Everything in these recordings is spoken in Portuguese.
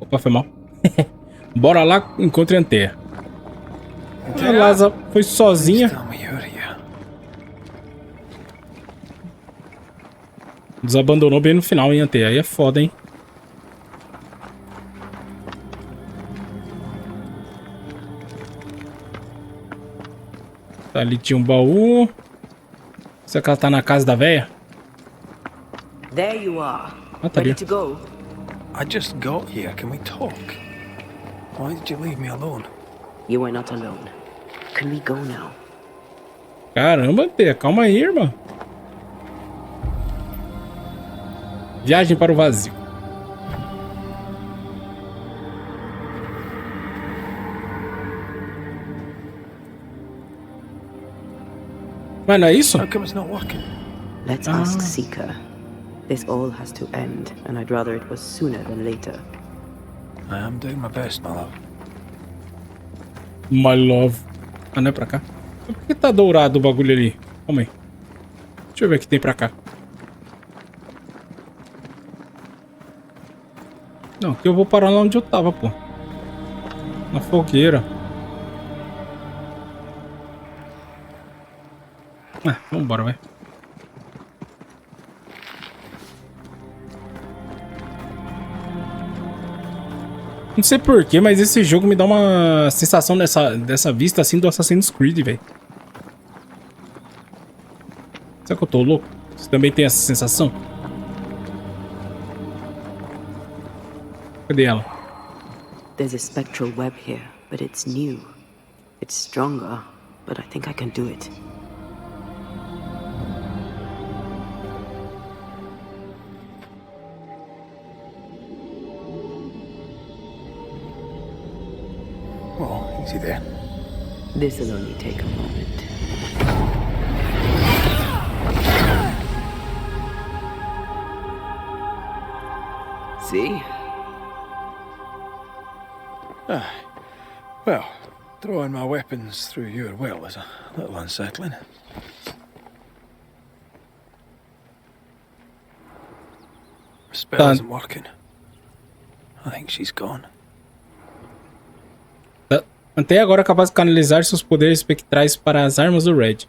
Opa, foi mal. Bora lá, encontre a Antea. A Laza foi sozinha. Desabandonou bem no final, hein, Antea. Aí é foda, hein. Ali tinha um baú. Será que ela tá na casa da véia? There you are. Ah, tá ali. Ready to go? I just got here. Can we talk? Why did you leave me alone? You are not alone. Can we go now? Caramba, Antea, calma aí, irmã. Viagem para o vazio. Mas não é isso? How come it's not working? Let's ask Seeker. This all has to end, and I'd rather it was sooner than later. I am doing my best, my love. My love. Ah, não é pra cá? Por que tá dourado o bagulho ali? Calma aí. Deixa eu ver o que tem pra cá. Não, aqui eu vou parar lá onde eu tava, pô. Na fogueira. Ah, vambora, vai. Não sei porquê, mas esse jogo me dá uma sensação dessa vista assim do Assassin's Creed, velho. Será que eu tô louco? Você também tem essa sensação? Cadê ela? There's a spectral web here, but it's new. It's stronger, but I think I can do it. Oh, easy there. This'll only take a moment. See? Well, throwing my weapons through your well is a little unsettling. The spell isn't working. I think she's gone. Até agora é capaz de canalizar seus poderes espectrais para as armas do Red.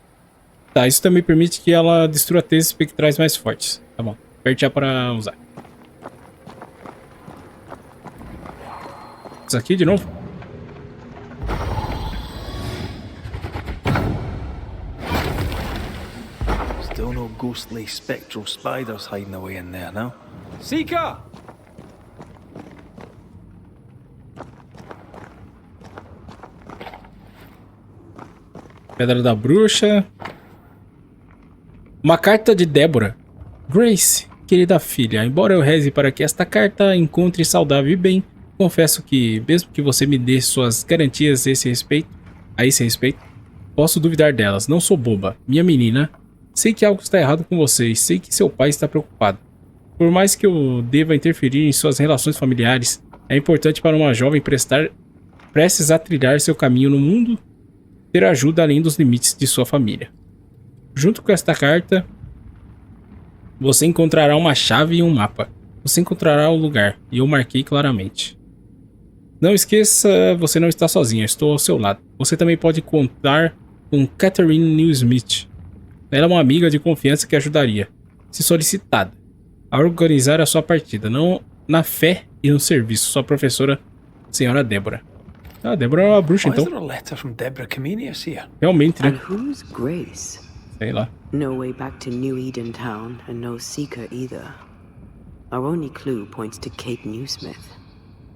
Tá, isso também permite que ela destrua T's espectrais mais fortes. Tá bom, aperte A para usar. Isso aqui de novo? Still no ghostly spectral spiders hiding away in there now. Seeker! Pedra da Bruxa. Uma carta de Débora. Grace, querida filha, embora eu reze para que esta carta encontre saudável e bem, confesso que, mesmo que você me dê suas garantias a esse respeito, posso duvidar delas. Não sou boba. Minha menina, sei que algo está errado com você e sei que seu pai está preocupado. Por mais que eu deva interferir em suas relações familiares, é importante para uma jovem prestes a trilhar seu caminho no mundo ter ajuda além dos limites de sua família. Junto com esta carta, você encontrará uma chave e um mapa. Você encontrará o lugar, e eu marquei claramente. Não esqueça, você não está sozinha, estou ao seu lado. Você também pode contar com Catherine Newsmith. Ela é uma amiga de confiança que ajudaria, se solicitada, a organizar a sua partida, não na fé e no serviço. Sua professora, senhora Débora. Ah, Débora é uma bruxa, então. Realmente, né? And who's Grace? Sei lá. No way back to New Eden Town, and no Seeker either. Our only clue points to Kate Newsmith.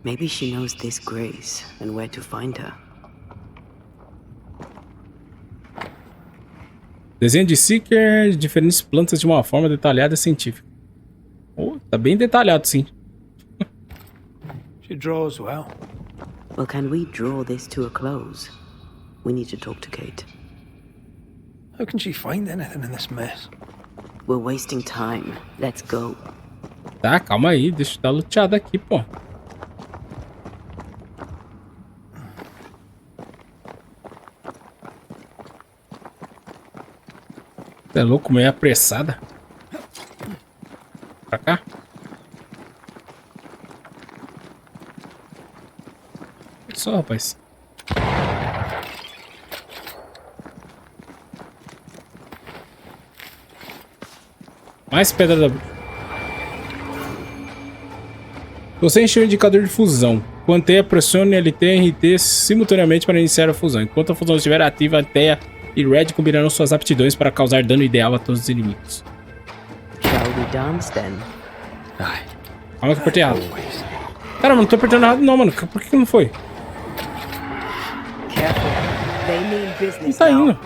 Maybe she knows this Grace and where to find her. Desenho de Seeker, diferentes plantas de uma forma detalhada e científica. Oh, tá bem detalhado, sim. She draws well. Well, can we draw this to a close? We need to talk to Kate. How can she find anything in this mess? We're wasting time. Let's go. Tá, calma aí. Deixa eu dar luteada aqui, pô. Você é louco, meio apressada. Pra cá. só, rapaz. Mais pedra da... Você encheu o indicador de fusão. Quando TEA, pressione LT e RT simultaneamente para iniciar a fusão. Enquanto a fusão estiver ativa, a TEA e Red combinarão suas aptidões para causar dano ideal a todos os inimigos. Shall we dance then? Calma que eu apertei errado. Cara, não tô apertando errado não, mano. Por que não foi? Careful. They mean Não business tá now. indo.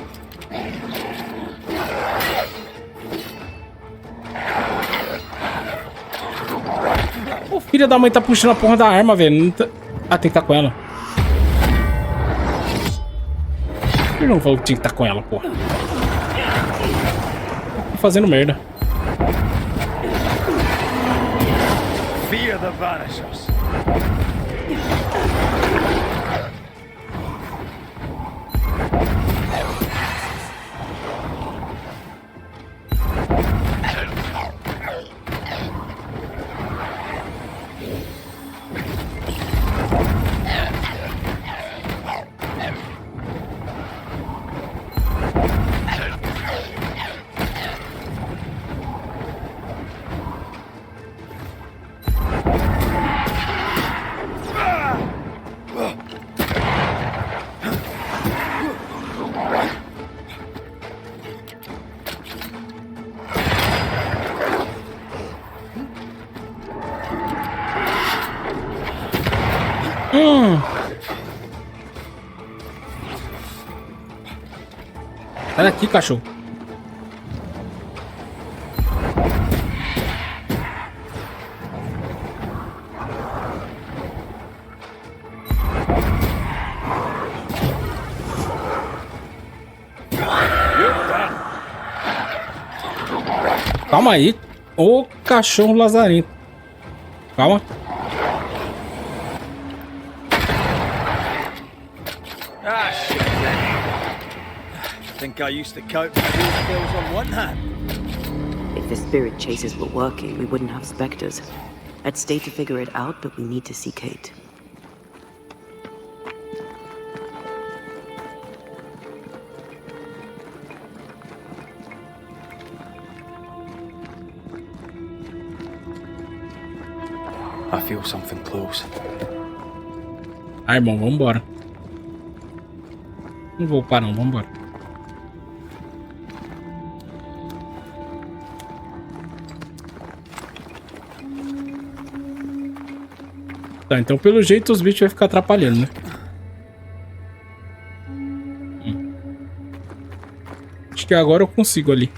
Ô, filha da mãe tá puxando a porra da arma, velho. Não tá... Ah, tem que estar com ela. Ele não falou que tinha que estar com ela, porra. Tô fazendo merda. Fear the Banishers. Sai daqui, cachorro. Calma aí. Ô, cachorro lazarento. Calma. Ah, shit. Think I used to cope with these skills on one hand. If the spirit chases were working, we wouldn't have specters. I'd stay to figure it out, but we need to see Kate. I feel something close. Ah, irmão, vambora. Não vou parar, não, vambora. Tá, então pelo jeito os bichos vão ficar atrapalhando, né? Acho que agora eu consigo ali.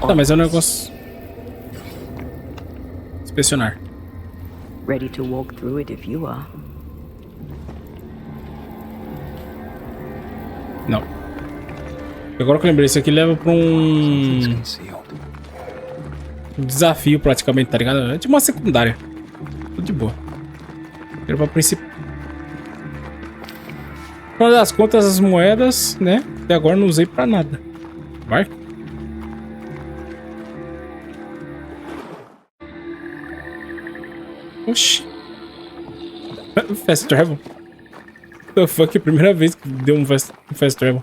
Tá, mas é um negócio... Inspecionar. Ready to walk through it if you are. Não. Agora que eu lembrei, isso aqui leva pra um desafio praticamente, tá ligado? É tipo uma secundária. Tudo de boa. Era pra principal. No final das contas, as moedas, né? Até agora não usei pra nada. Vai. Oxi. Fast travel. The fuck, é a primeira vez que deu um fast travel.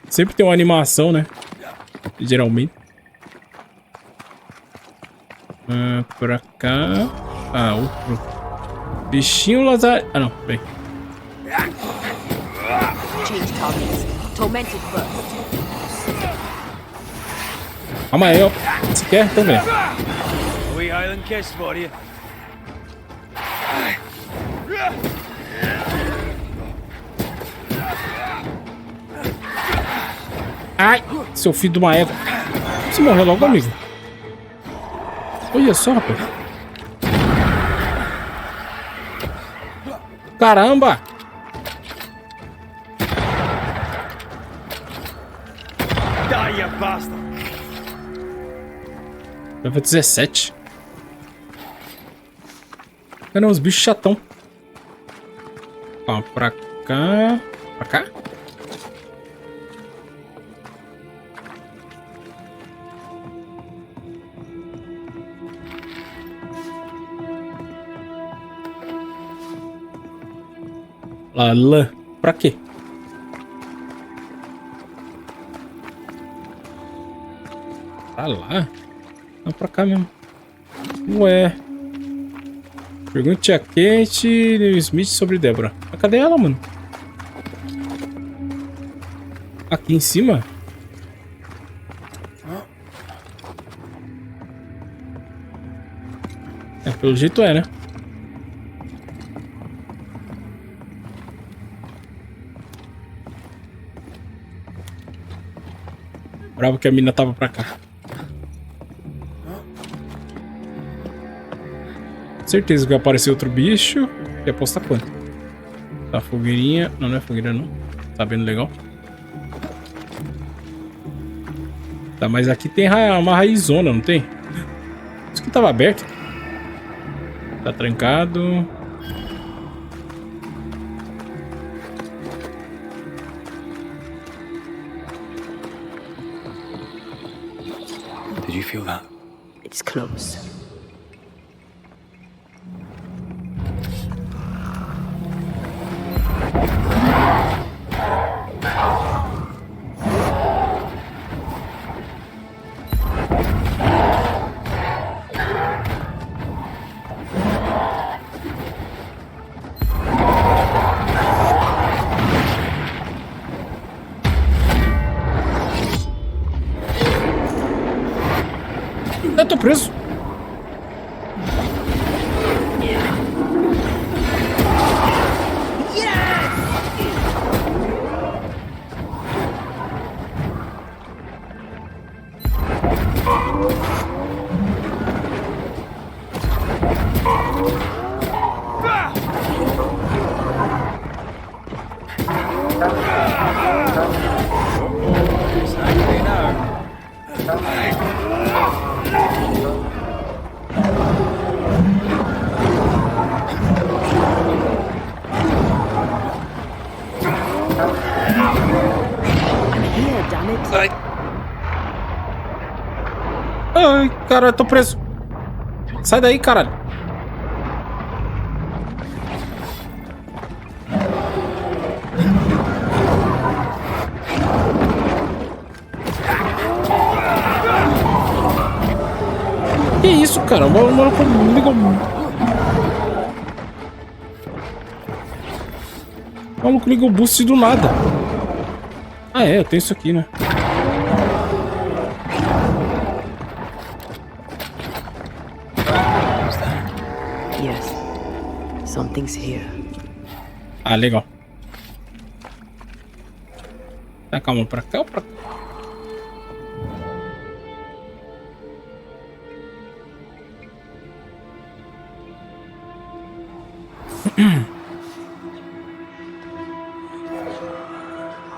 Sempre tem uma animação, né? Geralmente. Pra cá. Ah, outro. Bichinho lazar... Ah, não. Peraí. Change targets. Tormented first. Calma aí, ó. Se quer? Então vem. A wee Highland kiss for you. Ai, seu filho de uma égua. Você morreu logo, amigo. Olha só, rapaz. Caramba! Die, you bastard! Level 17. Cara, uns bichos chatão. Ó, pra cá. Pra cá? Lã. Pra quê? Pra lá? Não, pra cá mesmo. Ué. Pergunte a Kate Smith sobre Débora. Mas cadê ela, mano? Aqui em cima? É, pelo jeito é, né? Bravo que a mina tava pra cá. Certeza que vai aparecer outro bicho. E aposta quanto? Tá, fogueirinha. Não, não é fogueira não. Tá vendo legal? Tá, mas aqui tem uma raizona, não tem? Isso aqui tava aberto. Tá trancado. Did you feel that? It's close. Eu tô preso. Ai, cara, eu tô preso. Sai daí, caralho. Que isso, cara? O maluco ligou. O maluco ligou o boost do nada. Ah, é, eu tenho isso aqui, né? Yes. Something's here. Ah, legal. Tá, calma, pra cá ou pra cá?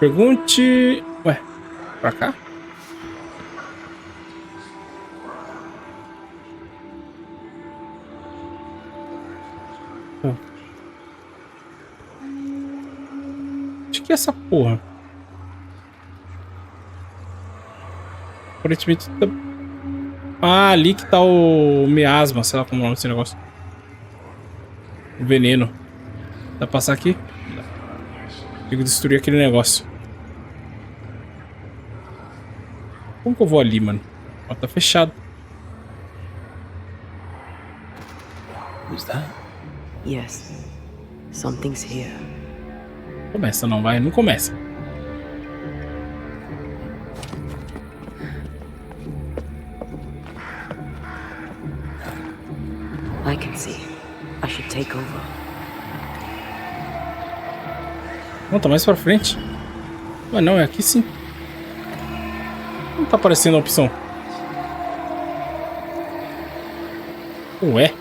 Pergunte... Ué, pra cá? Acho que é essa porra. Aparentemente tá... Ah, ali que tá o miasma, sei lá como é o nome desse negócio. O veneno. Dá pra passar aqui? Dá. Tem que destruir aquele negócio. Como que eu vou ali, mano? Ó, tá fechado. Who's that? Yes. Something's here. Começa não, vai. Não começa. I can see. I should take over. Não, tá mais pra frente. Mas não, é aqui sim. Não tá aparecendo a opção. Ué?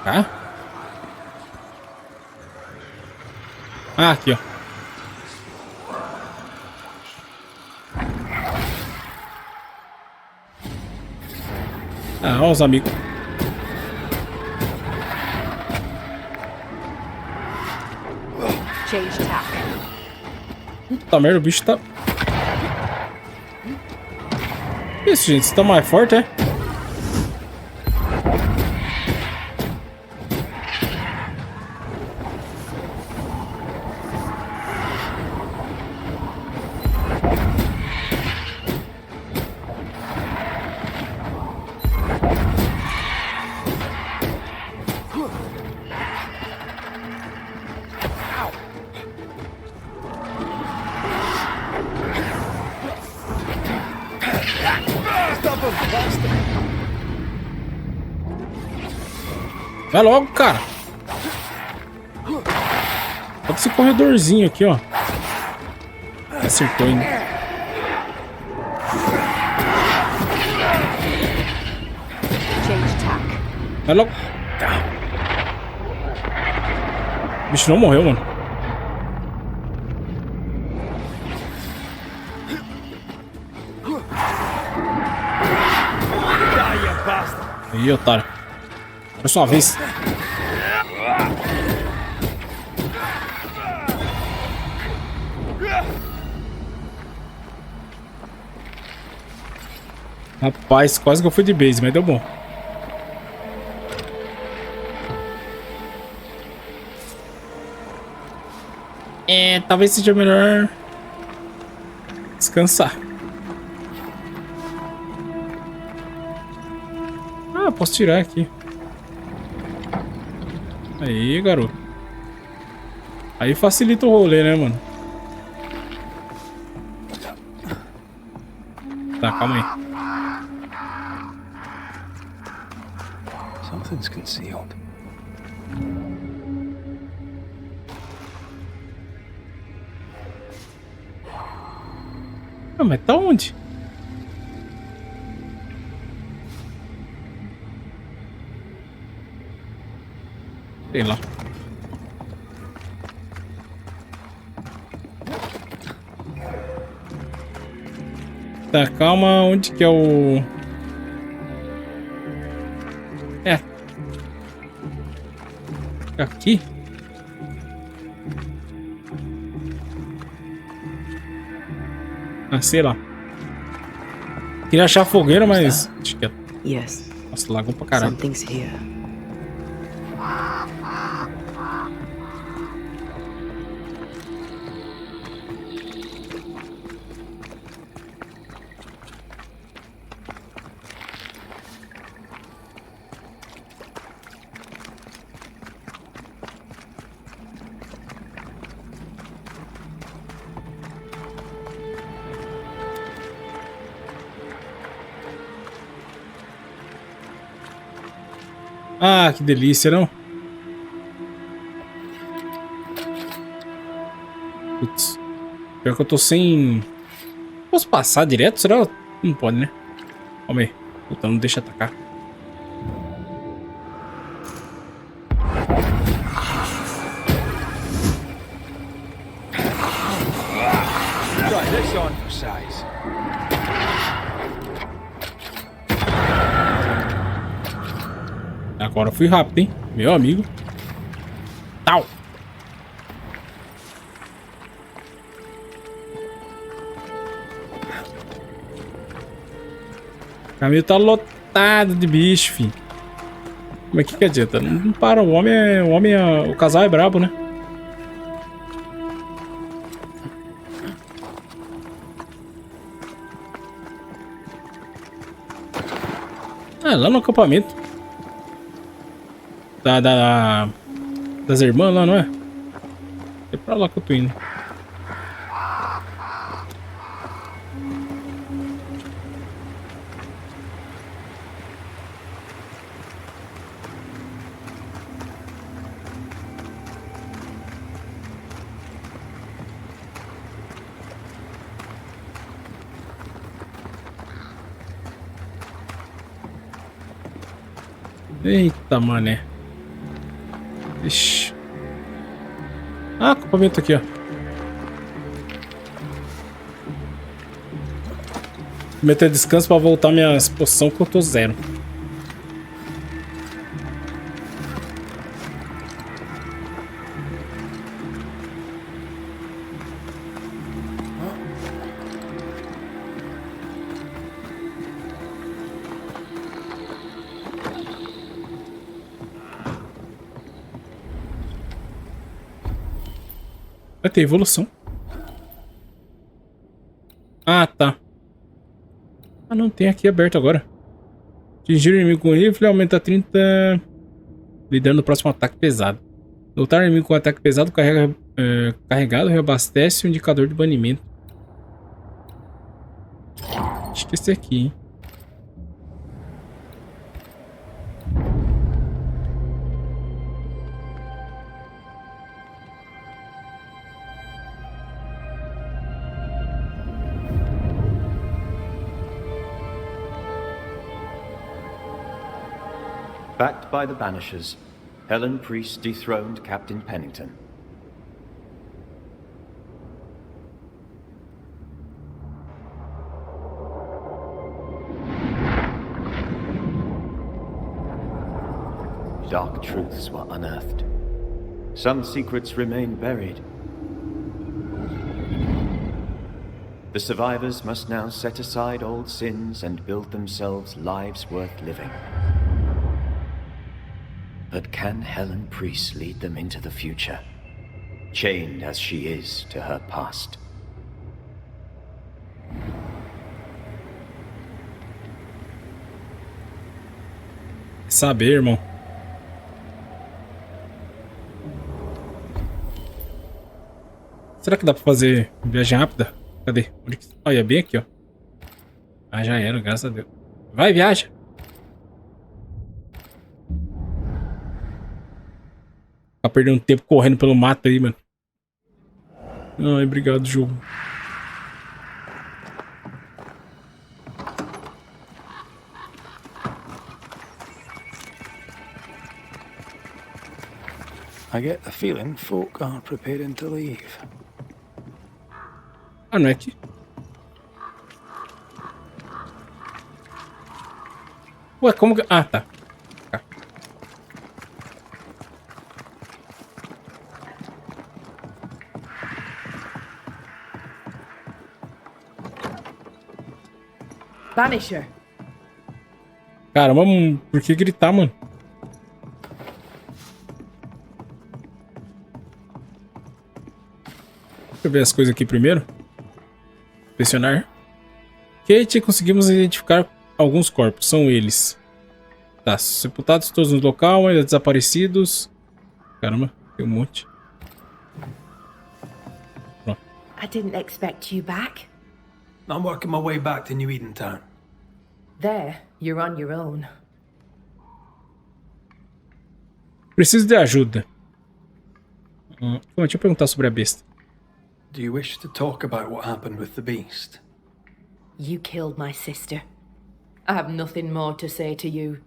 Tá? Ah, aqui, ó. Ah, ó os amigos. Change tack. Puta merda, o bicho tá... Isso, gente, você tá mais forte, é? Vai logo, cara. Olha esse corredorzinho aqui, ó. Acertou ainda. Vai logo. O bicho não morreu, mano. Ih, otário. É sua vez. Rapaz, quase que eu fui de base, mas deu bom. Talvez seja melhor descansar. Ah, posso tirar aqui. Aí, garoto. Aí facilita o rolê, né, mano? Tá, calma aí. Something's concealed. Ah, mas tá onde? Sei lá. Tá, calma. Onde que é o... É. Aqui? Ah, sei lá. Queria achar a fogueira, mas... Acho que é... Yes, Nossa, lagou pra caralho. something's here. Ah, que delícia, não? Putz. Pior que eu tô sem... Posso passar direto? Será? Não pode, né? Calma aí. Puta, não deixa atacar. Try this on for size. Agora eu fui rápido, hein? Meu amigo. Tal. O caminho tá lotado de bicho, filho. Mas que adianta? Não para. O casal é brabo, né? Ah, lá no acampamento. Das irmãs lá, não é? É pra lá que eu tô indo. Eita, mané. Ixi. Ah, acampamento aqui, ó. Vou meter descanso pra voltar minhas poções que eu tô zero. Vai ter evolução. Ah, tá. Ah, não tem aqui aberto agora. Atingir o inimigo com rifle aumenta 30 de dano no próximo ataque pesado. Lutar inimigo com ataque pesado carregado reabastece o indicador de banimento. Acho que esse aqui, hein? Backed by the Banishers, Helen Priest dethroned Captain Pennington. Dark truths were unearthed. Some secrets remain buried. The survivors must now set aside old sins and build themselves lives worth living. But can Helen Priest lead them into the future, chained as she is to her past? Saber, irmão. Será que dá pra fazer viagem rápida? Cadê? Olha, bem aqui, ó. Ah, já era, graças a Deus. Vai, viaja! Tá perdendo tempo correndo pelo mato aí, mano. Ai, obrigado, jogo. I get the feeling folk are preparing to leave. Ah, não é aqui? Ué, como que... Ah, tá. Banisher. Caramba, por que gritar, mano? Deixa eu ver as coisas aqui primeiro. Pressionar. Kate, conseguimos identificar alguns corpos. São eles. Tá, sepultados todos no local, ainda desaparecidos. Caramba, tem um monte. Pronto. I didn't expect you back. I'm working my way back to New Eden Town. There, you're on your own. Preciso de ajuda. Deixa eu perguntar sobre a besta. Do you wish to talk about what happened with the beast? You killed my sister. I have nothing more to say to you.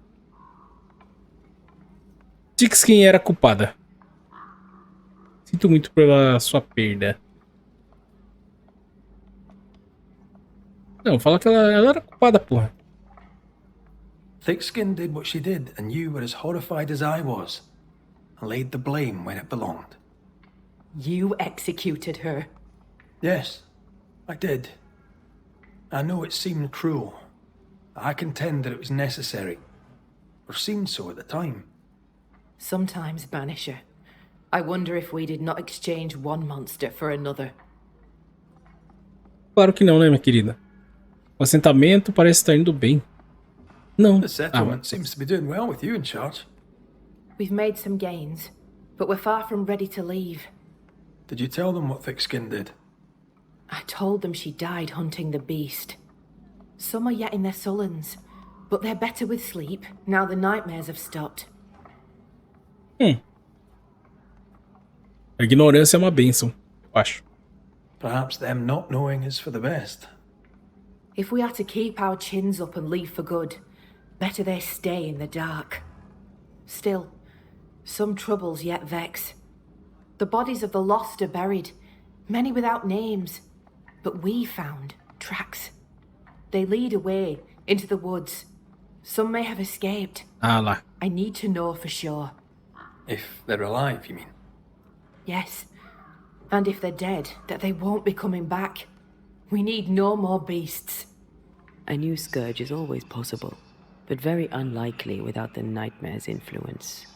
Diz quem era a culpada. Sinto muito pela sua perda. Não, fala que ela era culpada, porra. Thickskin did what she did, and you were as horrified as I was, and laid the blame where it belonged. You executed her. Yes, I did. I know it seemed cruel. I contend that it was necessary, or seemed so at the time. Sometimes, Banisher, I wonder if we did not exchange one monster for another. Claro que não, né, minha querida? O assentamento parece estar indo bem. Não. The settlement seems to be doing well with you in charge. We've made some gains, but we're far from ready to leave. Did you tell them what Thickskin did? I told them she died hunting the beast. Some are yet in their sullens, but they're better with sleep now the nightmares have stopped. A ignorância é uma bênção, eu acho. Perhaps them not knowing is for the best. If we are to keep our chins up and leave for good, better they stay in the dark. Still, some troubles yet vex. The bodies of the lost are buried, many without names, but we found tracks. They lead away into the woods. Some may have escaped. Ah lá. I need to know for sure. If they're alive, you mean? Yes, and if they're dead, that they won't be coming back. We need no more beasts. A new scourge is always possible, but very unlikely without the nightmare's influence.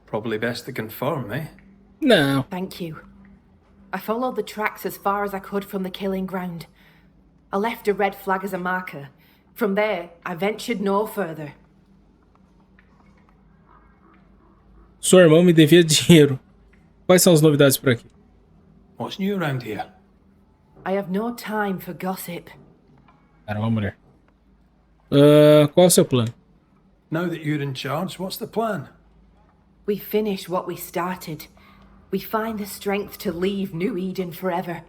Probably best to confirm, eh? Não. Thank you. I followed the tracks as far as I could from the killing ground. I left a red flag as a marker. From there, I ventured no further. Sua irmã me devia dinheiro. Quais são as novidades por aqui? What's new around here? I have no time for gossip. Caramba, mulher. Qual é o seu plano? Now that you're in charge, what's the plan? We finish what we started. We find the strength to leave New Eden forever.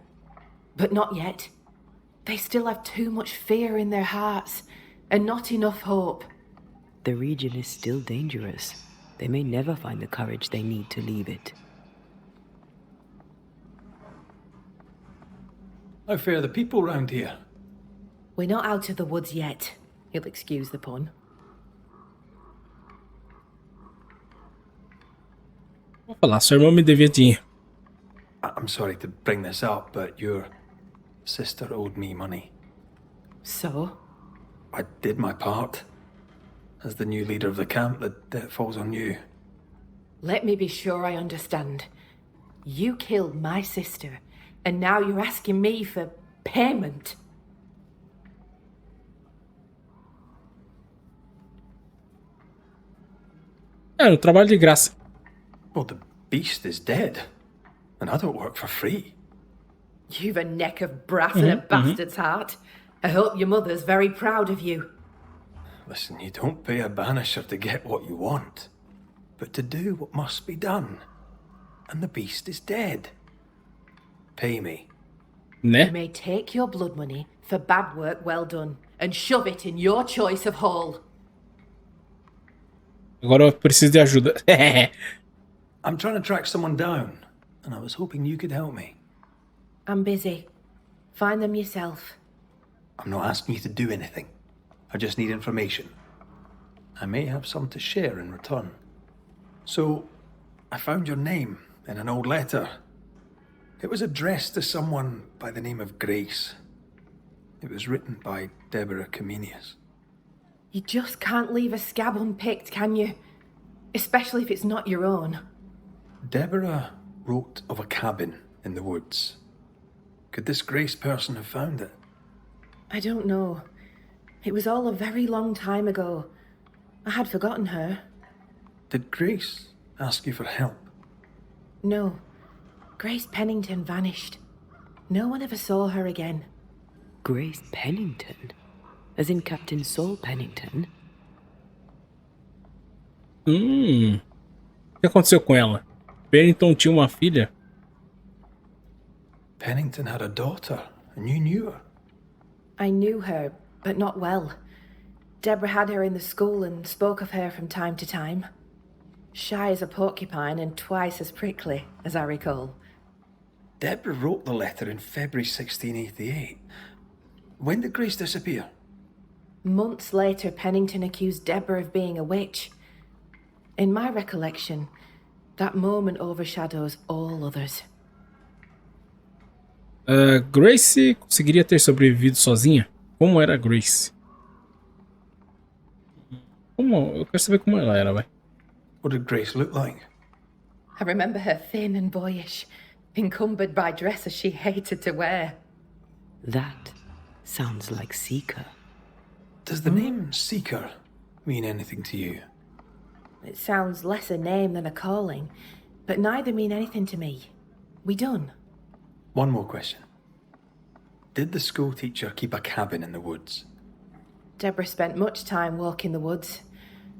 But not yet. They still have too much fear in their hearts, and not enough hope. The region is still dangerous. They may never find the courage they need to leave it. How fare the people round here? We're not out of the woods yet. You'll excuse the pun. Vou falar, sua irmã me devia dinheiro. I'm sorry to bring this up, but your sister owed me money. So? I did my part. As the new leader of the camp, the debt falls on you. Let me be sure I understand. You killed my sister, and now you're asking me for payment. No trabalho de graça. Well, the beast is dead, and I don't work for free. You've a neck of brass and a bastard's heart. I hope your mother's very proud of you. Listen, you don't pay a banisher to get what you want, but to do what must be done. And the beast is dead. Pay me. Né? You may take your blood money for bad work well done and shove it in your choice of hole. Agora eu preciso de ajuda. I'm trying to track someone down, and I was hoping you could help me. I'm busy. Find them yourself. I'm not asking you to do anything. I just need information. I may have some to share in return. So, I found your name in an old letter. It was addressed to someone by the name of Grace. It was written by Deborah Comenius. You just can't leave a scab unpicked, can you? Especially if it's not your own. Deborah wrote of a cabin in the woods. Could this Grace person have found it? I don't know. It was all a very long time ago. I had forgotten her. Did Grace ask you for help? No. Grace Pennington vanished. No one ever saw her again. Grace Pennington? As in Captain Saul Pennington? O que aconteceu com ela? Pennington tinha uma filha? Pennington had a daughter, and you knew her. I knew her, but not well. Deborah had her in the school and spoke of her from time to time. Shy as a porcupine and twice as prickly, as I recall. Deborah wrote the letter in February 1688. When did Grace disappear? Months later, Pennington accused Deborah of being a witch. In my recollection, that moment overshadows all others. Grace conseguiria ter sobrevivido sozinha? Como era Grace? Eu quero saber como ela era, vai. What did Grace look like? I remember her thin and boyish, encumbered by dresses she hated to wear. That sounds like Seeker. Does the name Seeker mean anything to you? It sounds less a name than a calling, but neither mean anything to me. We done? One more question. Did the school teacher keep a cabin in the woods? Deborah spent much time walking the woods,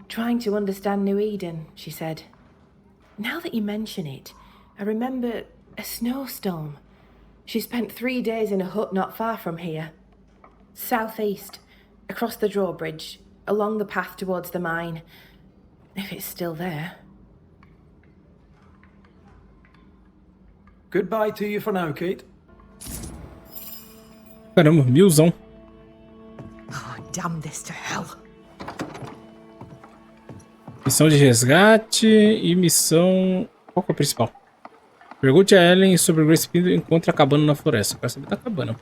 trying to understand New Eden, she said. Now that you mention it, I remember a snowstorm. She spent 3 days in a hut not far from here. Southeast, across the drawbridge, along the path towards the mine. If it's still there. Goodbye to you for now, Kate. Caramba, 1000. Oh, damn this to hell. Missão de resgate e missão... Qual que é a principal? Pergunte a Ellen sobre Grace Pennington e encontre a cabana na floresta. Eu quero saber da cabana.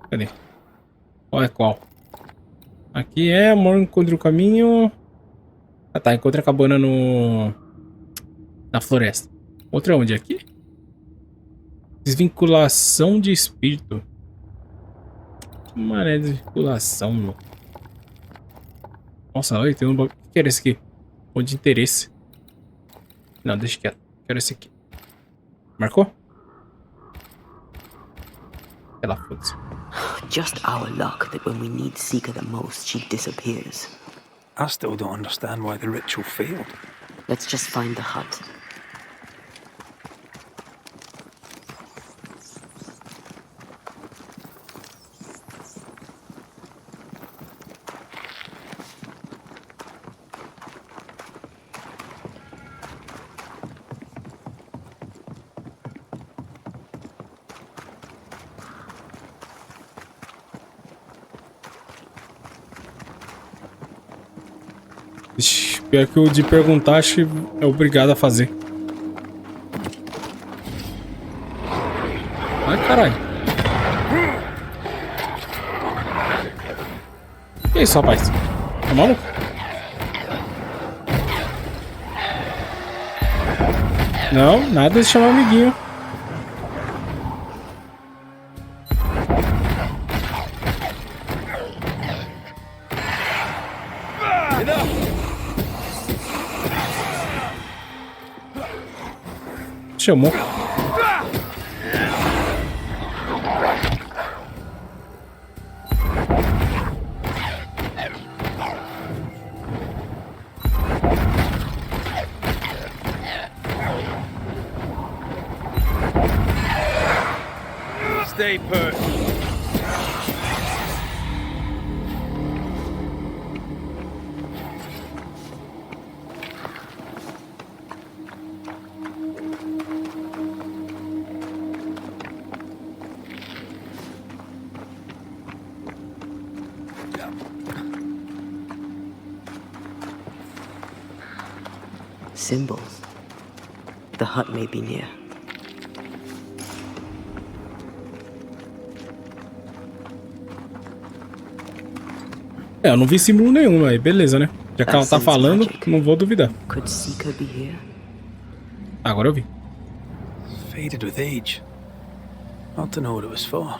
Cadê? Qual é qual? Aqui é amor, encontre o caminho. Ah tá, encontre a cabana na floresta. Outra é onde? Aqui? Desvinculação de espírito. Maré de desvinculação, meu. Nossa, olha, tem um... O que era esse aqui? Ponto de interesse. Não, deixa quieto. Quero esse aqui. Marcou? Ela foda-se. Just our luck that when we need Seeker the most, she disappears. I still don't understand why the ritual failed. Let's just find the hut. Ixi, pior que o de perguntar, acho que é obrigado a fazer. Ai, caralho. Que isso, rapaz? Tá maluco? Não, nada de chamar amiguinho. Chamou. Stay put. Symbols. The hut may be near. É, eu não vi símbolo nenhum, mas beleza, né? Já que ela tá That falando, sense magic. não vou duvidar. Could Seeker be here? Agora eu vi. Faded with age. Not to know what it was for.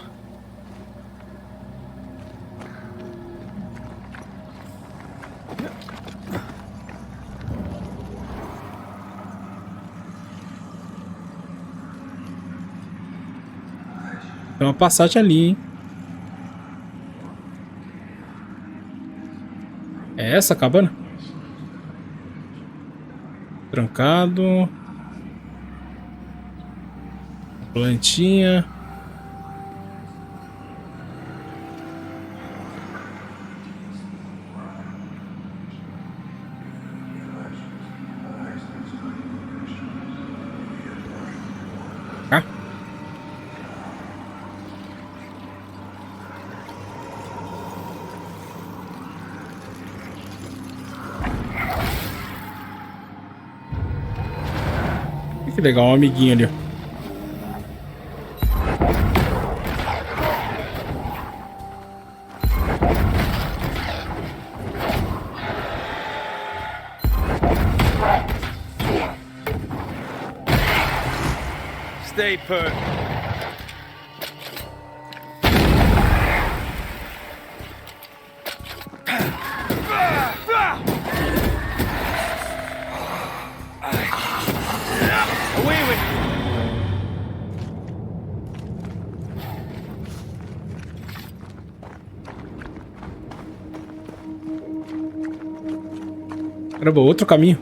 Tem uma passagem ali, hein? É essa a cabana? Trancado. Plantinha. Ah. Que legal, um amiguinho ali, ó. Stay put. Away with you. Caramba, outro caminho.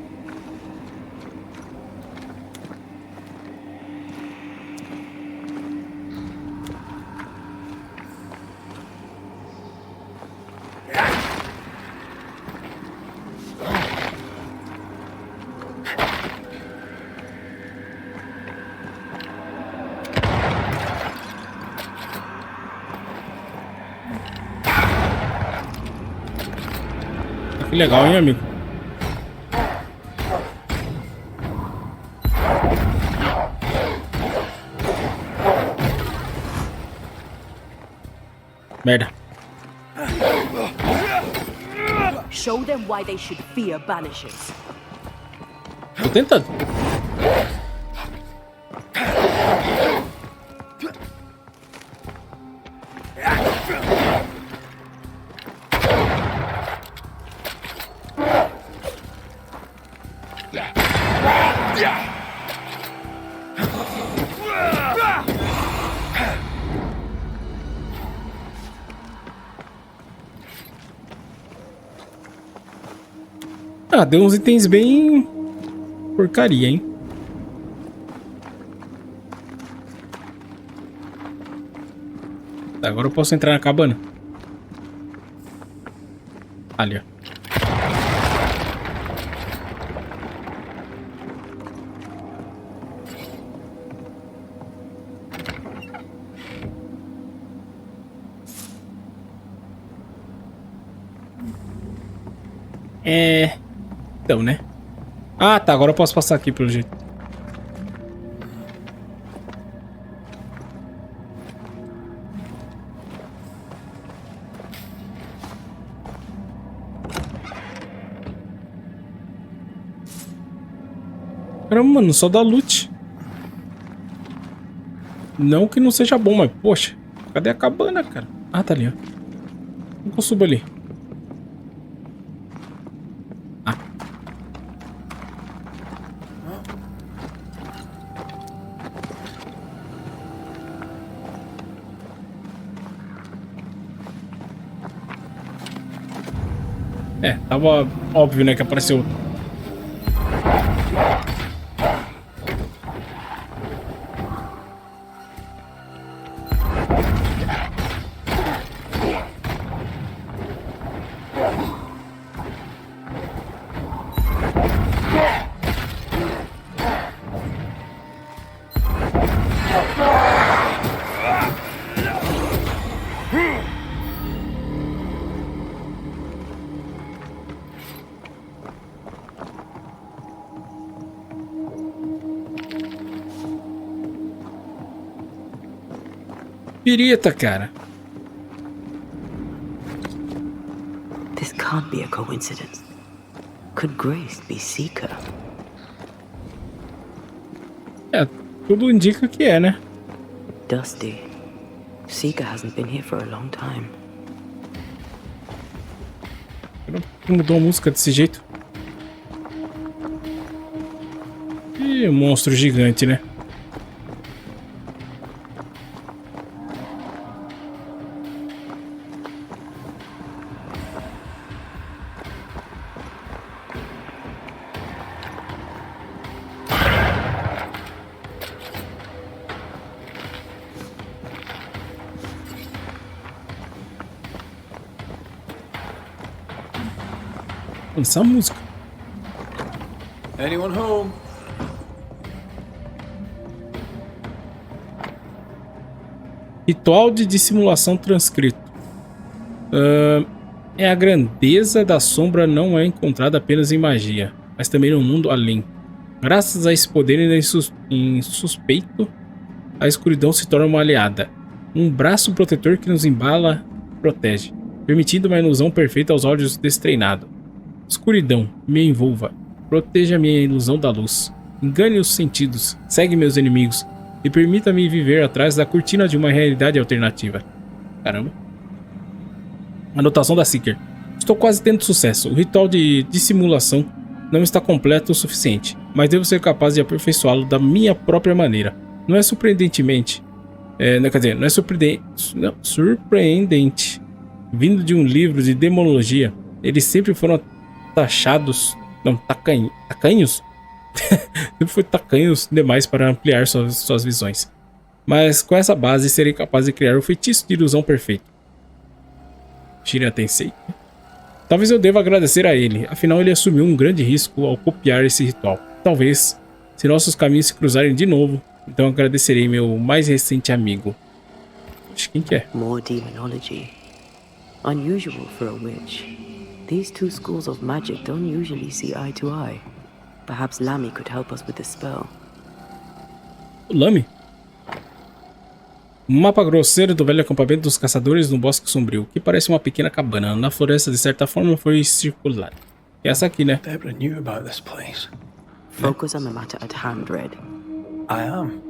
Que legal, hein, amigo? Merda. Show them why they should fear Banishers. Tô tentando. Ah, deu uns itens bem porcaria, hein? Tá, agora eu posso entrar na cabana. Ali, ó. Então, né? Ah, tá. Agora eu posso passar aqui, pelo jeito. Caramba, mano, só dá loot. Não que não seja bom, mas, poxa, cadê a cabana, cara? Ah, tá ali, ó. Como que eu subo ali? Ah. É, tava óbvio, né, que apareceu. Pirita, cara. This can't be a coincidence. Could Grace be Seeker? É, tudo indica que é, né? Dusty. Seeker hasn't been here for a long time. Mudou a música desse jeito. Ih, um monstro gigante, né? Essa música. Anyone home? Ritual de dissimulação transcrito. É a grandeza da sombra não é encontrada apenas em magia, mas também no mundo além. Graças a esse poder insuspeito, a escuridão se torna uma aliada. Um braço protetor que nos embala e protege, permitindo uma ilusão perfeita aos olhos destreinados. Escuridão, me envolva. Proteja minha ilusão da luz. Engane os sentidos, segue meus inimigos e permita-me viver atrás da cortina de uma realidade alternativa. Caramba. Anotação da Seeker. Estou quase tendo sucesso. O ritual de dissimulação não está completo o suficiente, mas devo ser capaz de aperfeiçoá-lo da minha própria maneira. Não é surpreendentemente... não é surpreendente. Vindo de um livro de demonologia, eles sempre foram taxados... Não, tacanhos? Sempre foi tacanhos demais para ampliar suas visões. Mas com essa base serei capaz de criar o feitiço de ilusão perfeito. Shira Tensei. Talvez eu deva agradecer a ele, afinal ele assumiu um grande risco ao copiar esse ritual. Talvez, se nossos caminhos se cruzarem de novo, então agradecerei meu mais recente amigo. Quem que é? More demonology. Unusual for a witch. These two schools of magic don't usually see eye to eye. Perhaps Lamy could help us with the spell. Lamy? Um mapa grosseiro do velho acampamento dos caçadores no bosque sombrio, que parece uma pequena cabana. Na floresta, de certa forma, foi circular. É essa aqui, né? Deborah knew about this place. Focus on the matter at hand, Red. I am.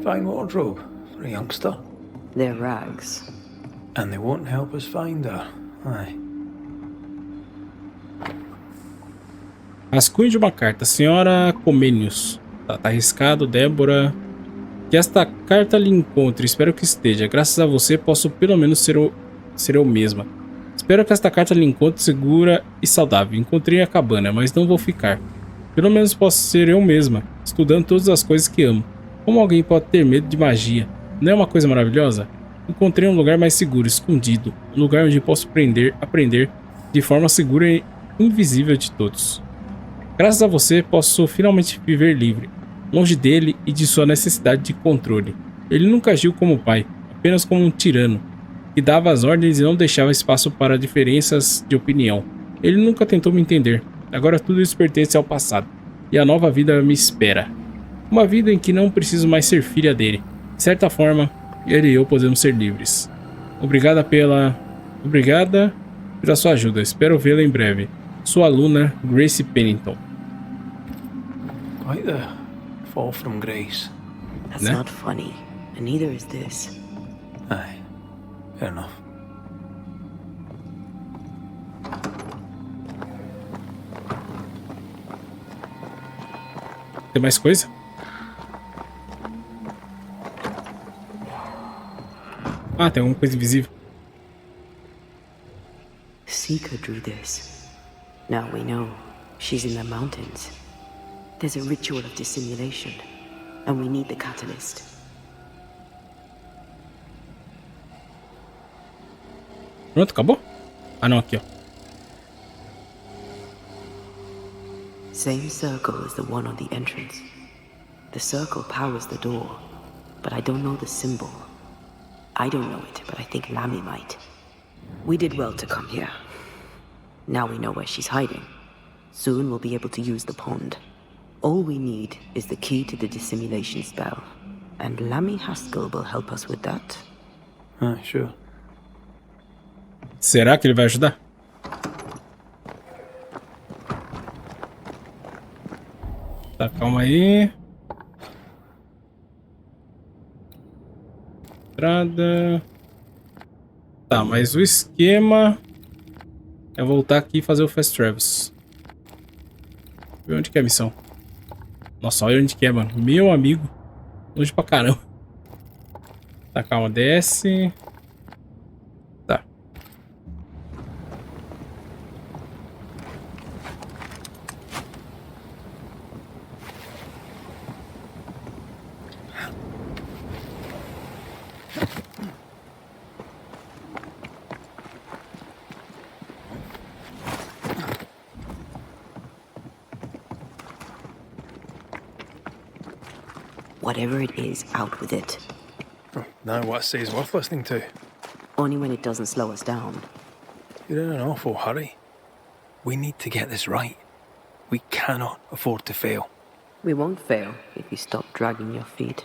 Fine wardrobe for a youngster. They're rags. And they won't help us find her. Aye. Rascunho de uma carta. Senhora Comenius. Tá arriscado, Débora. Que esta carta lhe encontre. Espero que esteja. Graças a você, posso pelo menos ser eu mesma. Espero que esta carta lhe encontre segura e saudável. Encontrei a cabana, mas não vou ficar. Pelo menos posso ser eu mesma, estudando todas as coisas que amo. Como alguém pode ter medo de magia? Não é uma coisa maravilhosa? Encontrei um lugar mais seguro, escondido. Um lugar onde posso aprender de forma segura e invisível de todos. Graças a você, posso finalmente viver livre, longe dele e de sua necessidade de controle. Ele nunca agiu como pai, apenas como um tirano, que dava as ordens e não deixava espaço para diferenças de opinião. Ele nunca tentou me entender, Agora tudo isso pertence ao passado. E a nova vida me espera. Uma vida em que não preciso mais ser filha dele. De certa forma, ele e eu podemos ser livres. Obrigada pela sua ajuda. Espero vê-la em breve. Sua aluna, Grace Pennington. Quite the fall from grace. That's Né? not funny, and neither is this. Aye, fair enough. Tem mais coisa? Ah, tem alguma coisa invisível. Seeker drew this. Now we know she's in the mountains. There's a ritual of dissimulation, and we need the catalyst. Pronto, acabou? Ah, não, aqui, ó. Same circle as the one on the entrance. The circle powers the door, but I don't know the symbol. I don't know it, but I think Lammy might. We did well to come here. Now we know where she's hiding. Soon we'll be able to use the pond. All we need is the key to the dissimulation spell. And Lammy Haskell will help us with that. Aye, sure. Será que ele vai ajudar? Tá, calma aí. Entrada. Tá, mas o esquema é voltar aqui e fazer o Fast Travels. Ver onde que é a missão. Nossa, olha onde que é, mano. Meu amigo. Longe pra caramba. Tá, calma, desce. Tá. Whatever it is, out with it. Now what say's worth listening to? Only when it doesn't slow us down. You're in an awful hurry. We need to get this right. We cannot afford to fail. We won't fail if you stop dragging your feet.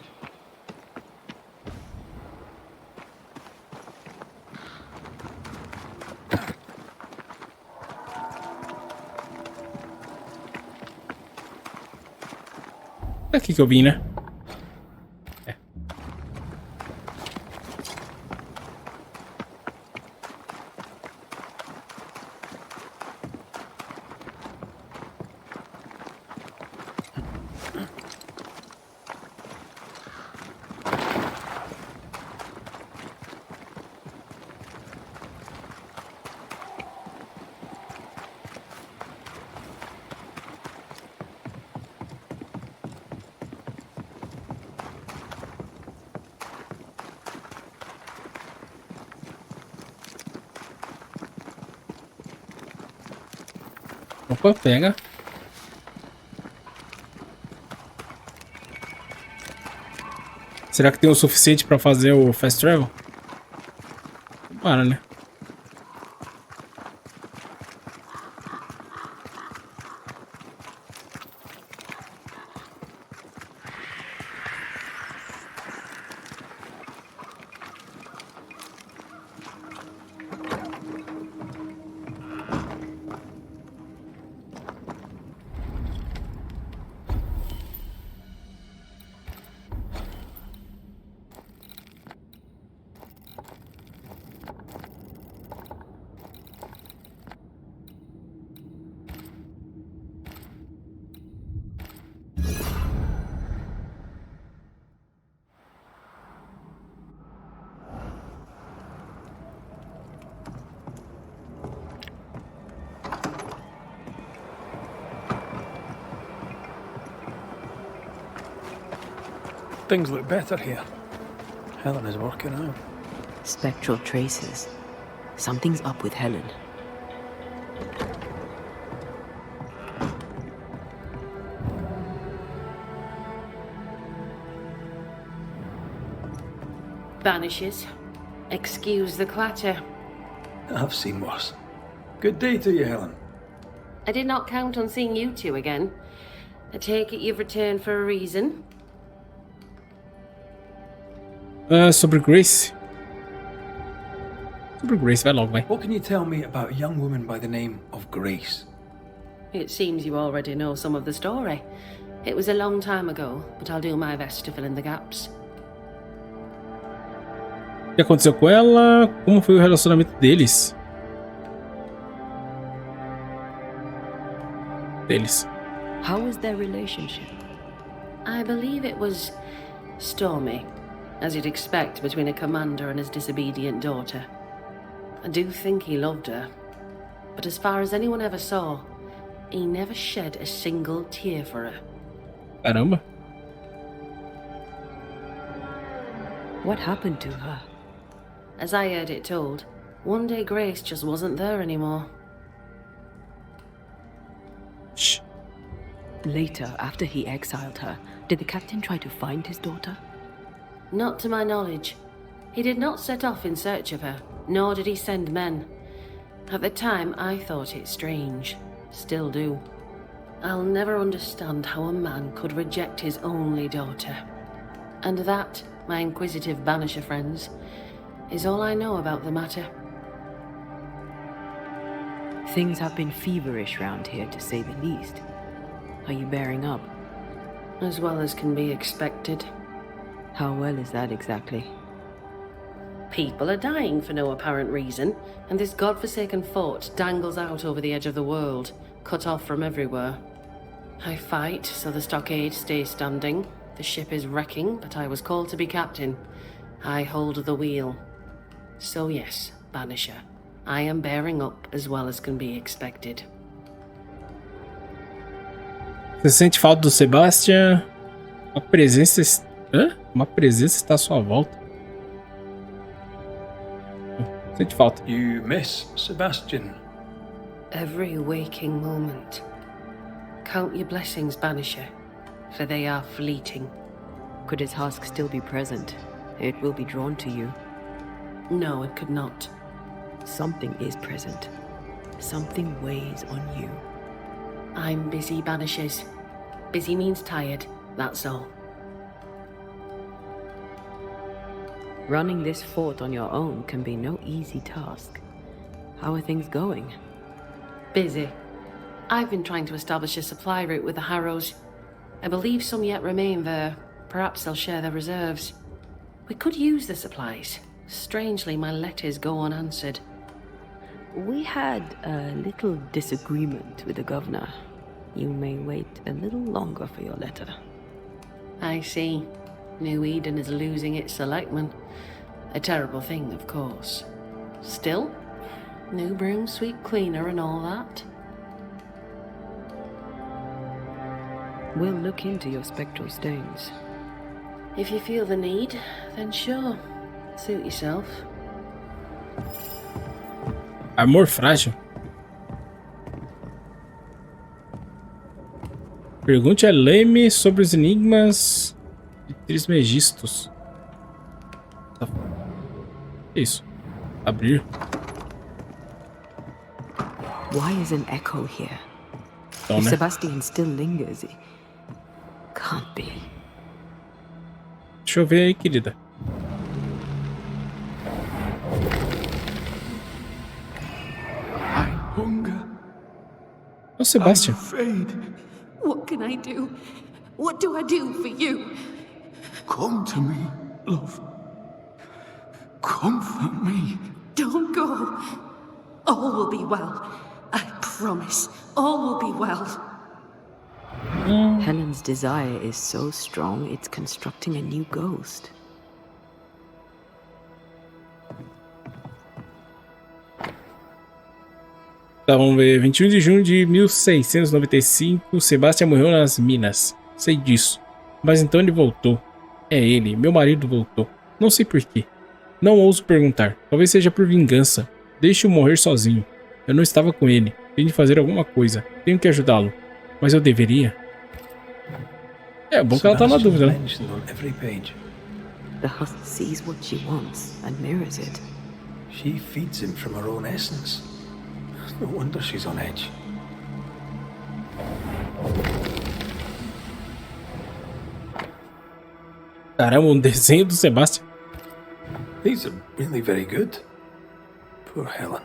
É aqui que eu vim, né? É. Opa, pega. Será que tem o suficiente pra fazer o Fast Travel? Para, né? Things look better here. Helen is working out. Spectral traces. Something's up with Helen. Banishers. Excuse the clatter. I've seen worse. Good day to you, Helen. I did not count on seeing you two again. I take it you've returned for a reason? Sobre Grace. Sobre Grace, vai logo, vai. What can you tell me about a young woman by the name of Grace? It seems you already know some of the story. It was a long time ago, but I'll do my best to fill in the gaps. O que aconteceu com ela? Como foi o relacionamento deles? How was their relationship? I believe it was stormy, as you'd expect between a commander and his disobedient daughter. I do think he loved her, but as far as anyone ever saw, he never shed a single tear for her. Caramba. What happened to her? As I heard it told, one day Grace just wasn't there anymore. Shh. Later, after he exiled her, did the captain try to find his daughter? Not to my knowledge. He did not set off in search of her, nor did he send men. At the time, I thought it strange. Still do. I'll never understand how a man could reject his only daughter. And that, my inquisitive Banisher friends, is all I know about the matter. Things have been feverish round here, to say the least. Are you bearing up? As well as can be expected. How well is that exactly? People are dying for no apparent reason, and this godforsaken fort dangles out over the edge of the world, cut off from everywhere. I fight so the stockade stays standing. The ship is wrecking, but I was called to be captain. I hold the wheel. So yes, Banisher, I am bearing up as well as can be expected. Você sente falta do Sebastian? Uma presença está à sua volta. Sente falta. You miss Sebastian. Every waking moment. Count your blessings, Banisher, for they are fleeting. Could his husk still be present? It will be drawn to you. No, it could not. Something is present. Something weighs on you. I'm busy, Banishers. Busy means tired, that's all. Running this fort on your own can be no easy task. How are things going? Busy. I've been trying to establish a supply route with the Harrows. I believe some yet remain there. Perhaps they'll share their reserves. We could use the supplies. Strangely, my letters go unanswered. We had a little disagreement with the governor. You may wait a little longer for your letter. I see. New Eden is losing its selectmen. A terrible thing, of course. Still, new broom sweep cleaner and all that. We'll look into your spectral stains. If you feel the need, then sure. Suit yourself. Amor frágil. Pergunte a Leme sobre os enigmas de Trismegistos. Isso. Abrir. Why is an echo here? Então, If né? Sebastian still lingers, it can't be. Deixa eu ver aí, querida. I hunger. É o Sebastian. Fade. What can I do? What do I do for you? Come to me, love. Comfort me. Don't go. All will be well. I promise. All will be well. Helen's desire is so strong, it's constructing a new ghost. Tá, vamos ver. 21 de junho de 1695, Sebastian morreu nas minas. Sei disso. Mas então ele voltou. É ele, meu marido voltou. Não sei porquê. Não ouso perguntar. Talvez seja por vingança. Deixe-o morrer sozinho. Eu não estava com ele. Tenho de fazer alguma coisa. Tenho que ajudá-lo. Mas eu deveria? É bom que ela tá na dúvida, né? The husk sees what she wants and mirrors it. She feeds him from her own essence. No wonder she's on edge. Caramba, um desenho do Sebastian. These are really very good. Poor Helen.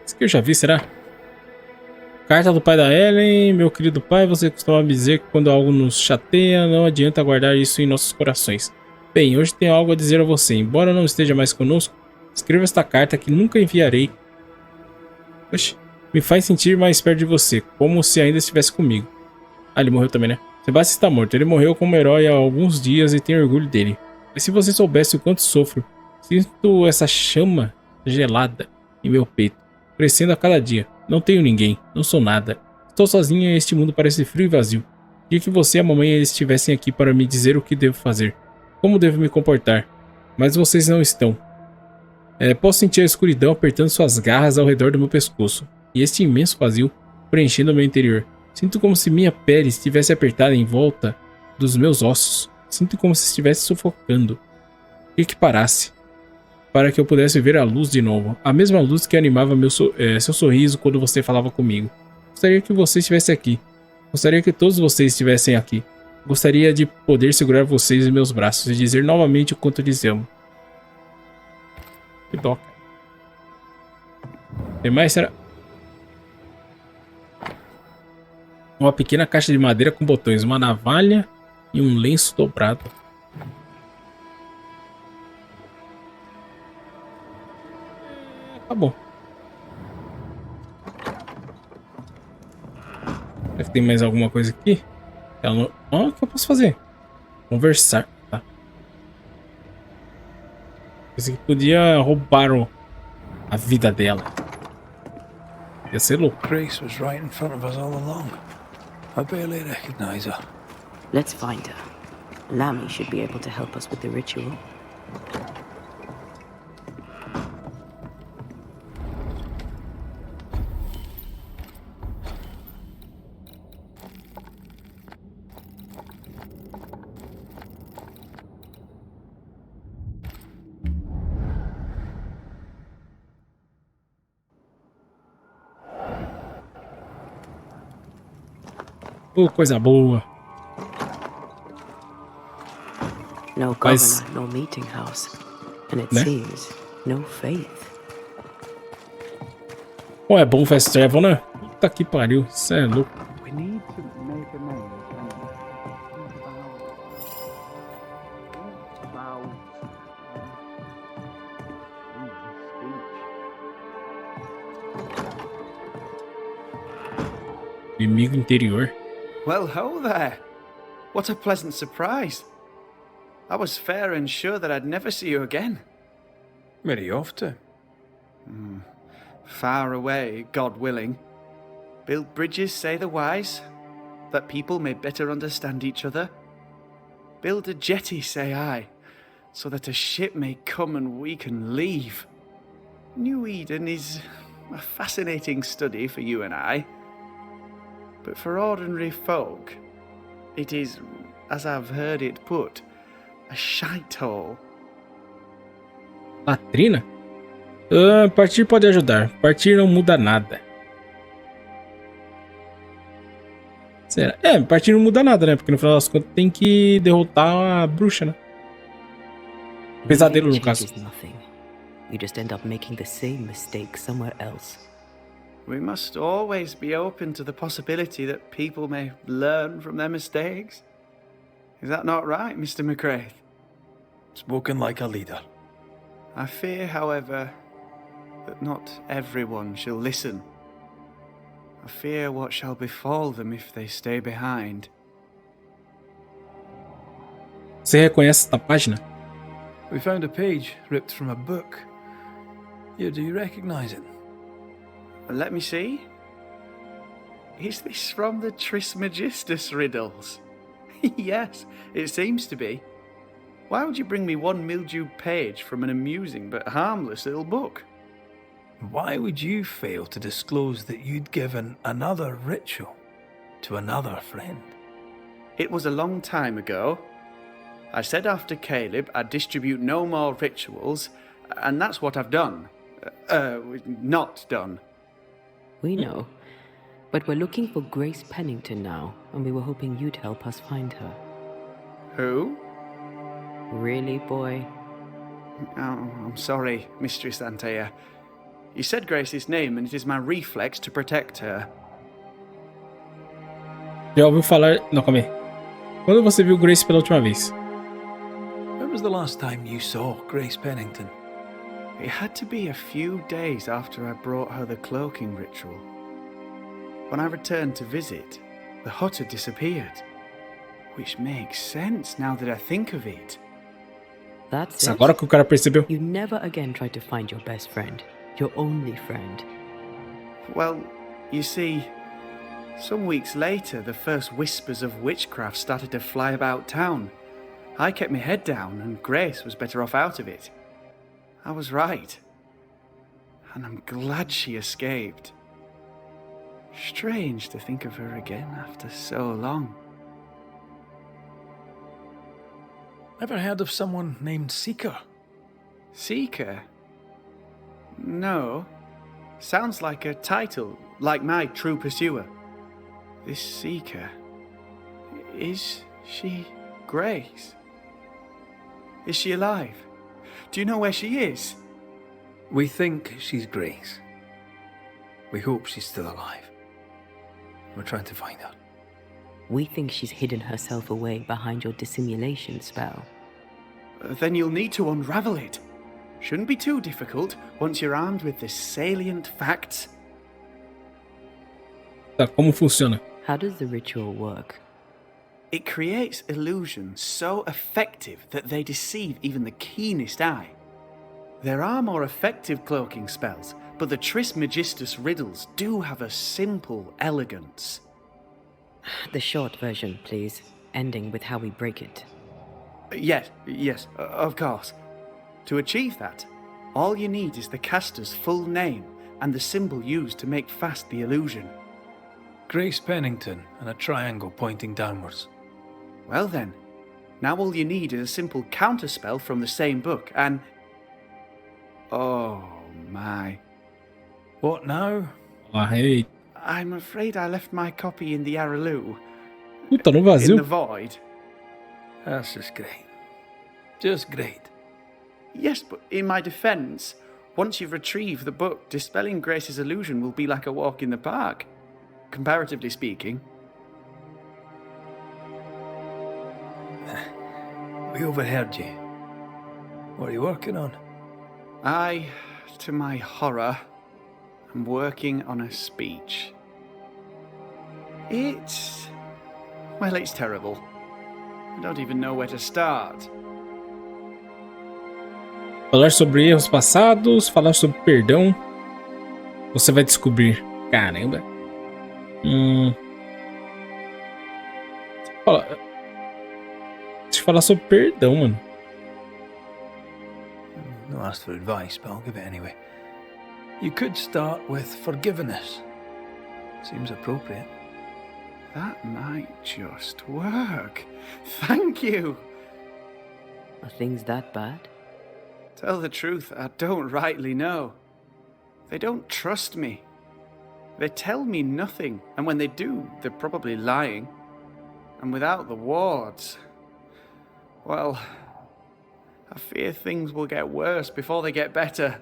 Isso que eu já vi, será? Carta do pai da Ellen. Meu querido pai, você costuma me dizer que quando algo nos chateia, não adianta guardar isso em nossos corações. Bem, hoje tenho algo a dizer a você. Embora não esteja mais conosco, escreva esta carta que nunca enviarei. Oxi, me faz sentir mais perto de você, como se ainda estivesse comigo. Ah, ele morreu também, né? Sebastian está morto. Ele morreu como herói há alguns dias e tenho orgulho dele. Mas se você soubesse o quanto sofro, sinto essa chama gelada em meu peito, crescendo a cada dia. Não tenho ninguém, não sou nada. Estou sozinha e este mundo parece frio e vazio. Queria que você e a mamãe estivessem aqui para me dizer o que devo fazer, como devo me comportar. Mas vocês não estão. Posso sentir a escuridão apertando suas garras ao redor do meu pescoço, e este imenso vazio preenchendo o meu interior. Sinto como se minha pele estivesse apertada em volta dos meus ossos. Sinto como se estivesse sufocando. Queria que parasse, para que eu pudesse ver a luz de novo. A mesma luz que animava seu sorriso quando você falava comigo. Gostaria que você estivesse aqui. Gostaria que todos vocês estivessem aqui. Gostaria de poder segurar vocês em meus braços e dizer novamente o quanto lhes amo. Que dó. Tem mais, será? Uma pequena caixa de madeira com botões, uma navalha e um lenço dobrado. Tá bom. Será que tem mais alguma coisa aqui? O que eu posso fazer? Conversar. Tá. Pensei que podia roubar a vida dela. Ia ser louco. Grace was right in front of us all along. I barely recognize her. Let's find her. Lammy should be able to help us with the ritual. Coisa boa. No governor, no meeting house. And it seems no faith. Pô, é bom Fast Travel, né? Puta que pariu. Isso é louco. We need to make a name. Inimigo interior. Well, ho there. What a pleasant surprise. I was fair and sure that I'd never see you again. Where are you off to? Far away, God willing. Build bridges, say the wise, that people may better understand each other. Build a jetty, say I, so that a ship may come and we can leave. New Eden is a fascinating study for you and I. But for ordinary folk, it is, as I've heard it put, a shite hole. Latrina? Partir pode ajudar. Partir não muda nada. Será? Partir não muda nada, né? Porque no final das contas tem que derrotar a bruxa, né? Pesadelo, no caso. You just end up making the same mistake somewhere else. We must always be open to the possibility that people may learn from their mistakes. Is that not right, Mr. McCraith? Spoken like a leader. I fear, however, that not everyone shall listen. I fear what shall befall them if they stay behind. Você reconhece esta página? We found a page ripped from a book. Here, do you recognize it? Let me see. Is this from the Trismegistus riddles? Yes, it seems to be. Why would you bring me one mildewed page from an amusing but harmless little book? Why would you fail to disclose that you'd given another ritual to another friend? It was a long time ago. I said after Caleb I'd distribute no more rituals, and that's what I've done. Not done. We know. But we're looking for Grace Pennington now, and we were hoping you'd help us find her. Who? Really, boy? Oh, I'm sorry, Mistress Antea. You said Grace's name, and it is my reflex to protect her. Já ouviu falar... Não, calma aí. Quando você viu Grace pela última vez? When was the last time you saw Grace Pennington? It had to be a few days after I brought her the cloaking ritual. When I returned to visit, the hut had disappeared. Which makes sense now that I think of it. That's Isso it? agora que o cara percebeu. You never again tried to find your best friend. Your only friend. Well, you see, some weeks later, the first whispers of witchcraft started to fly about town. I kept my head down, and Grace was better off out of it. I was right. And I'm glad she escaped. Strange to think of her again after so long. Ever heard of someone named Seeker? Seeker? No. Sounds like a title, like my True Pursuer. This Seeker... Is she Grace? Is she alive? Do you know where she is? We think she's Grace. We hope she's still alive. We're trying to find her. We think she's hidden herself away behind your dissimulation spell. Then you'll need to unravel it. Shouldn't be too difficult once you're armed with the salient facts. Tá, como funciona? How does the ritual work? It creates illusions so effective that they deceive even the keenest eye. There are more effective cloaking spells, but the Trismegistus riddles do have a simple elegance. The short version, please, ending with how we break it. Yes, of course. To achieve that, all you need is the caster's full name and the symbol used to make fast the illusion. Grace Pennington and a triangle pointing downwards. Well then, now all you need is a simple counterspell from the same book and... Oh my. What now? Ah, ei. I'm afraid I left my copy in the Araloo. Puta, no In vazio. the void. That's just great. Just great. Yes, but in my defense, once you've retrieved the book, dispelling Grace's illusion will be like a walk in the park. Comparatively speaking. We overheard you. What are you working on? I, to my horror, am working on a speech. It's terrible. I don't even know where to start. Falar sobre erros passados, falar sobre perdão. Você vai descobrir. Caramba. Deixa eu falar sobre perdão, mano. No asked for advice, but I'll give it anyway. You could start with forgiveness. Seems appropriate. That might just work. Thank you. Are things that bad? Tell the truth, I don't rightly know. They don't trust me. They tell me nothing, and when they do, they're probably lying. And without the wards, well, I fear things will get worse before they get better.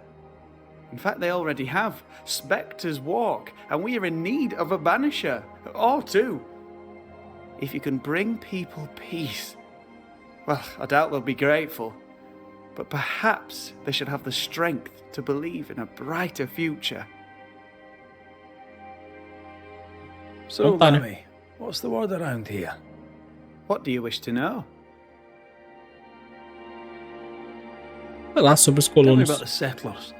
In fact, they already have. Spectres walk, and we are in need of a banisher, or two. If you can bring people peace, well, I doubt they'll be grateful. But perhaps they should have the strength to believe in a brighter future. So, Lammy, what's the word around here? What do you wish to know? Falar sobre os Tell me colonos. about the settlers.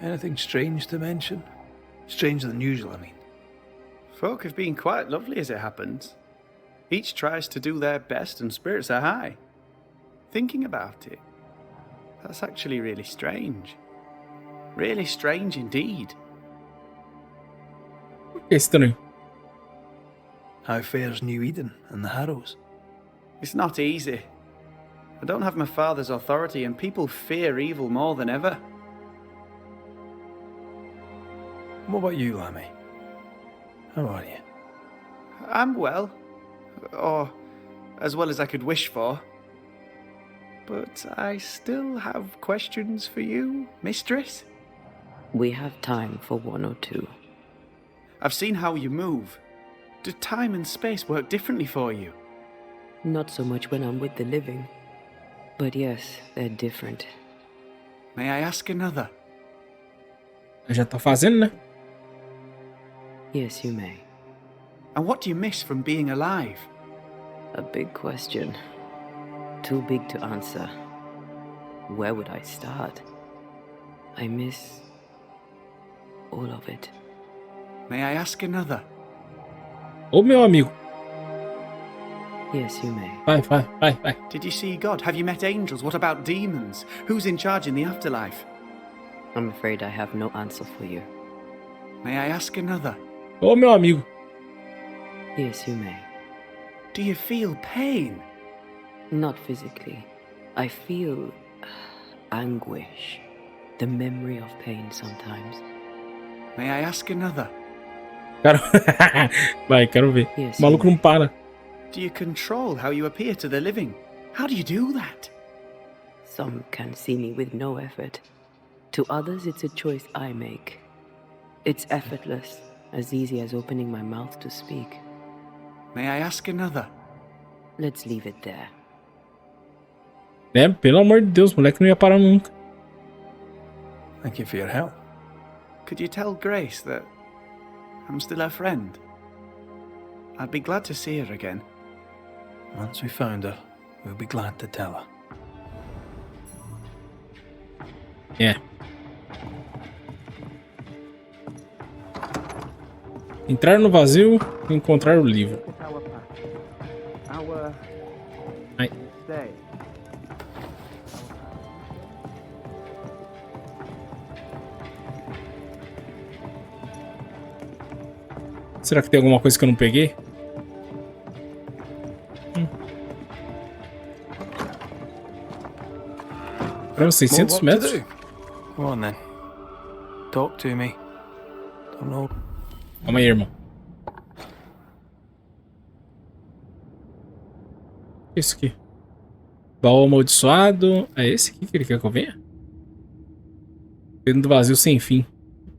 Anything strange to mention? Stranger than usual, I mean. Folk have been quite lovely as it happens. Each tries to do their best and spirits are high. Thinking about it, that's actually really strange. Really strange indeed. Por que estranho? How fares New Eden and the Harrows? It's not easy. I don't have my father's authority and people fear evil more than ever. What about you, Lammy? How are you? I'm well. Or as well as I could wish for. But I still have questions for you, mistress. We have time for one or two. I've seen how you move. Do time and space work differently for you? Not so much when I'm with the living. But yes, they're different. May I ask another? Já tá fazendo, né? Yes, you may. And what do you miss from being alive? A big question. Too big to answer. Where would I start? I miss all of it. May I ask another? Ô, meu amigo. Yes, you may. Vai. Did you see God? Have you met angels? What about demons? Who's in charge in the afterlife? I'm afraid I have no answer for you. May I ask another? Ô, meu amigo. Yes, you may. Do you feel pain? Not physically. I feel anguish. The memory of pain sometimes. May I ask another? Cara... Vai, quero ver. Yes, O maluco não para. Do you control how you appear to the living? How do you do that? Some can see me with no effort. To others, it's a choice I make. It's effortless, as easy as opening my mouth to speak. May I ask another? Let's leave it there. É, pelo amor de Deus, o moleque não ia parar nunca. Thank you for your help. Could you tell Grace that I'm still her friend? I'd be glad to see her again. Once we found her, we'll be glad to tell her. É. Entrar no vazio e encontrar o livro. Ai. Será que tem alguma coisa que eu não peguei? Para 600 metros? Come on then. Talk to me. Don't know. Calma aí, irmão. Isso aqui. Baú amaldiçoado. É esse aqui que ele quer que eu venha? Dentro do vazio sem fim.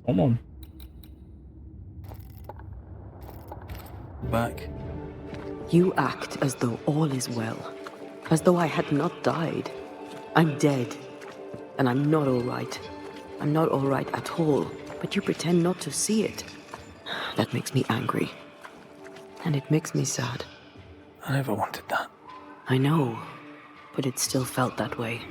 Qual o nome? Back. You act as though all is well. As though I had not died. I'm dead. And I'm not all right. I'm not all right at all. But you pretend not to see it. That makes me angry. And it makes me sad. I never wanted that. I know. But it still felt that way.